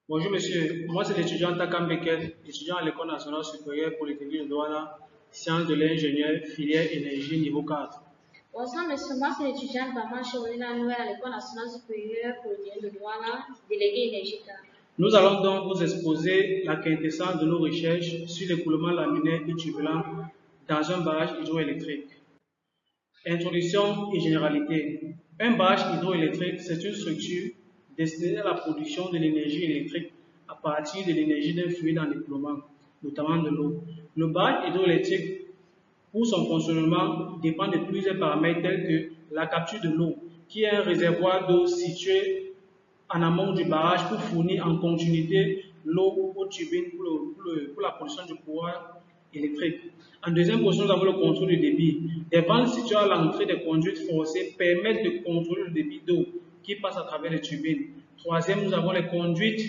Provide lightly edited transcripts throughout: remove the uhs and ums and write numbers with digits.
Bonjour monsieur, moi c'est l'étudiant Takam Bekel, étudiant à l'École nationale supérieure polytechnique de Douala, sciences de l'ingénieur, filière énergie niveau 4. Bonsoir, monsieur. Moi, c'est l'étudiante Bama Chorina Noël à l'École nationale supérieure polytechnique de Douala, déléguée énergie. Nous allons donc vous exposer la quintessence de nos recherches sur l'écoulement laminaire et turbulent dans un barrage hydroélectrique. Introduction et généralité. Un barrage hydroélectrique, c'est une structure destinée à la production de l'énergie électrique à partir de l'énergie d'un fluide en écoulement, notamment de l'eau. Le barrage hydroélectrique, pour son fonctionnement, dépend de plusieurs paramètres tels que la capture de l'eau, qui est un réservoir d'eau situé en amont du barrage pour fournir en continuité l'eau aux turbines pour la production du courant électrique. En deuxième position, nous avons le contrôle du débit. Des vannes situées à l'entrée des conduites forcées permettent de contrôler le débit d'eau qui passe à travers les turbines. Troisième, nous avons les conduites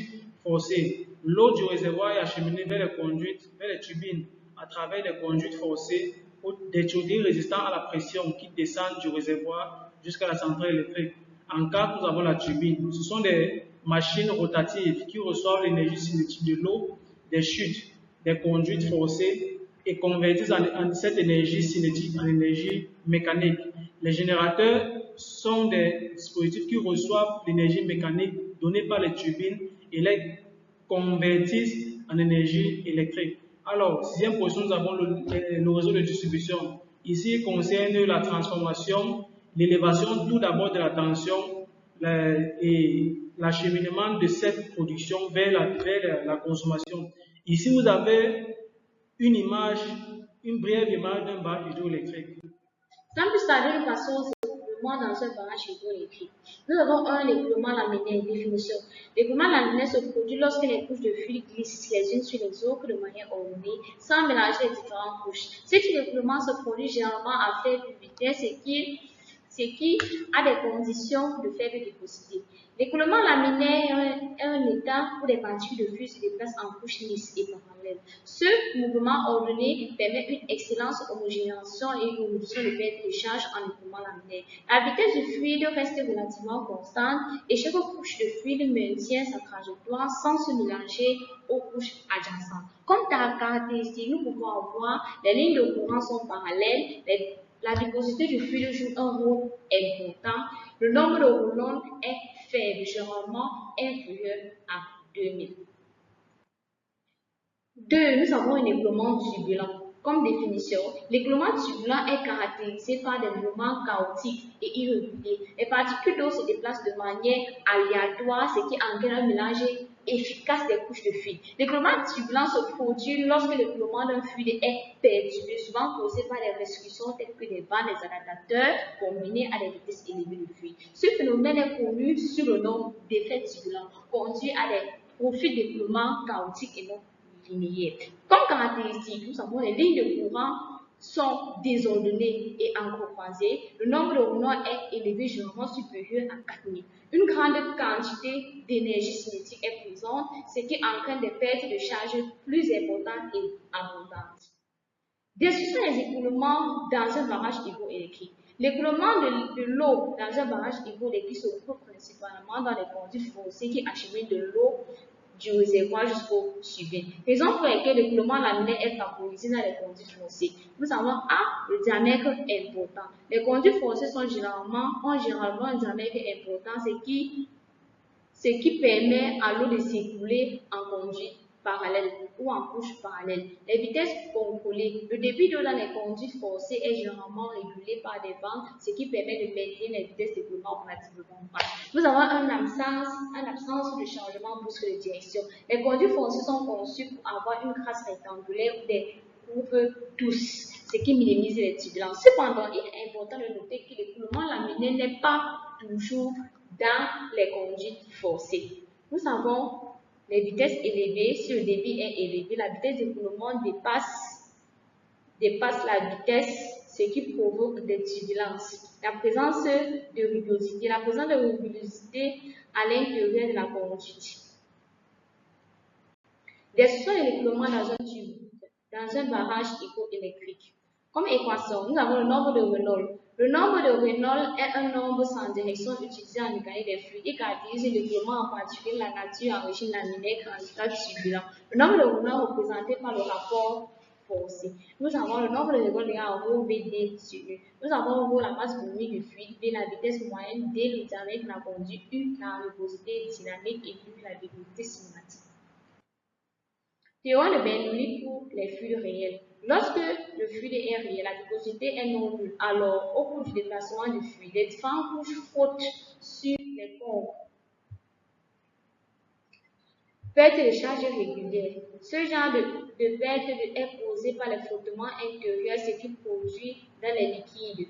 forcées. L'eau du réservoir est acheminée vers les turbines à travers les conduites forcées pour des turbines résistant à la pression qui descendent du réservoir jusqu'à la centrale électrique. En cas, nous avons la turbine. Ce sont des machines rotatives qui reçoivent l'énergie cinétique de l'eau, des chutes, des conduites forcées et convertissent cette énergie cinétique en énergie mécanique. Les générateurs sont des dispositifs qui reçoivent l'énergie mécanique donnée par les turbines et les convertissent en énergie électrique. Alors, sixième position, nous avons le réseau de distribution. Ici, il concerne la transformation, l'élévation tout d'abord de la tension et l'acheminement de cette production vers la consommation. Ici, vous avez une brève image d'un barrage hydroélectrique. Sans plus tarder, nous passons au écoulement dans un barrage hydroélectrique. Nous avons un écoulement laminaire, définition. L'écoulement laminaire se produit lorsque les couches de fluide glissent les unes sur les autres de manière ordonnée, sans mélanger les différentes couches. Ce type d'écoulement se produit généralement à faible vitesse ce qui a des conditions de faible vélocité. L'écoulement laminaire est un état où des particules de fluide se déplacent en couches lisses et parallèles. Ce mouvement ordonné permet une excellente homogénéisation et une réduction de perte de charge en écoulement laminaire. La vitesse du fluide reste relativement constante et chaque couche de fluide maintient sa trajectoire sans se mélanger aux couches adjacentes. Comme caractéristique, nous pouvons avoir les lignes de courant sont parallèles, la viscosité du fluide joue un rôle important. Le nombre de roulants est faible, généralement inférieur à 2000. 2. Nous avons un écoulement turbulent. Comme définition, l'écoulement turbulent est caractérisé par des mouvements chaotiques et irréguliers. Les particules d'eau se déplacent de manière aléatoire, ce qui entraîne un mélange efficace des couches de fluide. L'écoulement turbulent se produit lorsque l'écoulement d'un fluide est perturbé, souvent causé par des restrictions telles que des vannes des adaptateurs combinés à des vitesses élevées de fluide. Ce phénomène est connu sous le nom d'effet turbulent, conduit à des profils d'écoulement chaotiques et non linéaire. Comme caractéristique, nous avons les lignes de courant sont désordonnées et encroisées. Le nombre de roulants est élevé, généralement supérieur à 4000. Une grande quantité d'énergie cinétique est présente, ce qui entraîne des pertes de charge plus importantes et abondantes. Description des écoulements dans un barrage hydroélectrique. L'écoulement de l'eau dans un barrage hydroélectrique se retrouve principalement dans les conduits forcés qui acheminent de l'eau du réservoir jusqu'au turbine. Raison pour laquelle l'écoulement laminaire est favorisé dans les conduits forcés. Nous avons le diamètre important. Les conduits forcés ont généralement un diamètre important, ce qui permet à l'eau de s'écouler en conduite parallèle ou en couche parallèle. Les vitesses contrôlées. Le débit d'eau dans les conduites forcées est généralement régulé par des bancs, ce qui permet de maintenir les vitesses d'écoulement relativement basses. Nous avons une absence de changement brusque de direction. Les conduites forcées sont conçues pour avoir une crasse rectangulaire ou des courbes douces, ce qui minimise les turbulences. Cependant, il est important de noter que l'écoulement laminaire n'est pas toujours dans les conduites forcées. Nous avons les vitesses élevées. Si le débit est élevé, la vitesse d'écoulement dépasse la vitesse, ce qui provoque des turbulences. La présence de rugosité à l'intérieur de la conduite. Description de l'écoulement dans un barrage hydroélectrique. Comme équation, nous avons le nombre de Reynolds. Le nombre de Reynolds est un nombre sans direction utilisé en mécanique des fluides. Il caractérise l'élément en particulier la nature origine laminaire transversale turbulent. Le nombre de Reynolds représenté par le rapport forcé. Nous avons le nombre de Reynolds égale à rho VD sur U. Nous avons rho la masse volumique du fluide, V la vitesse moyenne, D le diamètre de la conduite, U la rugosité dynamique et U la vélocité cinématique. Théorème de Bernoulli pour les fluides réels. Lorsque le fluide est réel, la viscosité est non nulle. Alors, au cours du déplacement du fluide, les différentes couches frottent sur les corps. Perte de charge régulière. Ce genre de perte est causé par les frottements intérieurs, ce qui produit dans les liquides.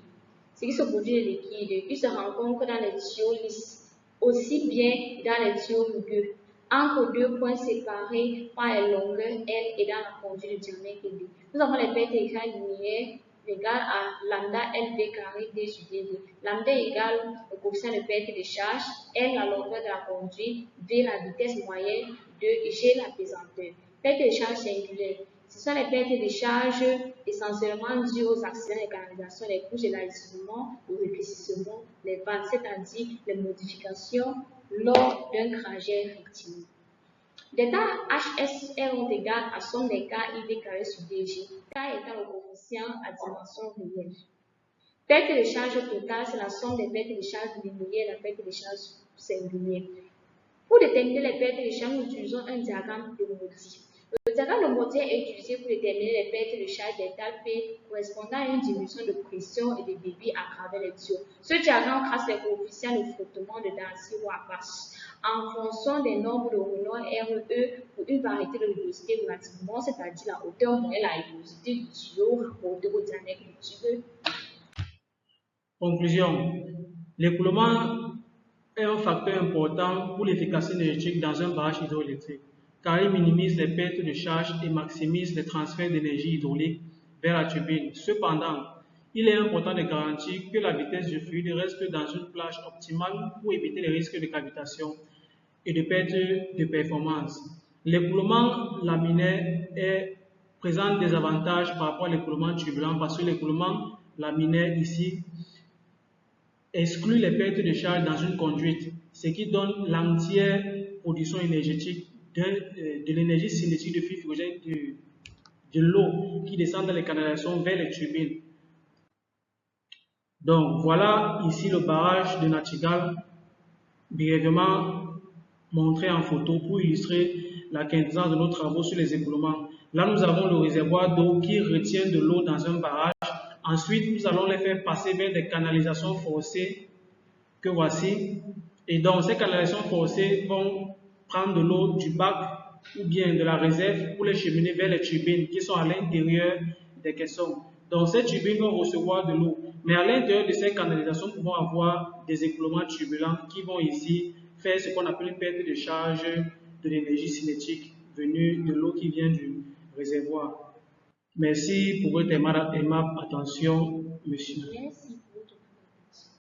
Ce qui se produit dans les liquides, il se rencontre dans les tuyaux lisses, aussi bien dans les tuyaux rugueux, entre deux points séparés par les longueurs L et dans la conduite de diamètre D. Nous avons les pertes écrites linéaires égales à lambda LV carré D sur DD. Lambda égale le coefficient de perte de charge, L la longueur de la conduite, V la vitesse moyenne, et G la pesanteur. Perte de charge singulaire. Ce sont les pertes de charge essentiellement dues aux accidents de canalisation, les couches de l'alignement, le rétrécissement, les vannes, c'est-à-dire les modifications lors d'un trajet rectiligne. Delta HSR ont égal à somme des cas IV carré sur DG, K étant le coefficient à dimension réelle. Perte de charge totale, c'est la somme des pertes de charge linéaires et la perte de charge singulière. Pour déterminer les pertes de charge, nous utilisons un diagramme de Modi. Le diagramme de Modi est utilisé pour déterminer les pertes de charge delta P correspondant à une diminution de pression et de débit à travers les tuyaux. Ce diagramme trace les coefficients de frottement de Darcy-Wabash en fonction des nombres de Reynolds RE pour une variété de rugosité relativement, c'est-à-dire la hauteur moyenne, la rugosité du tuyau rapportée au diamètre du tuyau. Conclusion. L'écoulement est un facteur important pour l'efficacité énergétique dans un barrage hydroélectrique, car il minimise les pertes de charge et maximise les transferts d'énergie hydraulique vers la turbine. Cependant, il est important de garantir que la vitesse du fluide reste dans une plage optimale pour éviter les risques de cavitation et de perte de performance. L'écoulement laminaire présente des avantages par rapport à l'écoulement turbulent parce que l'écoulement laminaire ici exclut les pertes de charge dans une conduite, ce qui donne l'entière production énergétique de l'énergie cinétique de fluide hydrogène de l'eau qui descend dans les canalisations vers les turbines. Donc voilà ici le barrage de Nachtigal, brièvement montré en photo pour illustrer la quintessence de nos travaux sur les écoulements. Là, nous avons le réservoir d'eau qui retient de l'eau dans un barrage. Ensuite, nous allons les faire passer vers des canalisations forcées que voici. Et donc, ces canalisations forcées vont prendre de l'eau du bac ou bien de la réserve pour les cheminer vers les turbines qui sont à l'intérieur des caissons. Donc, ces turbines vont recevoir de l'eau. Mais à l'intérieur de ces canalisations, nous pouvons avoir des écoulements turbulents qui vont ici faire ce qu'on appelle une perte de charge de l'énergie cinétique venue de l'eau qui vient du réservoir. Merci pour votre aimable attention, monsieur. Merci.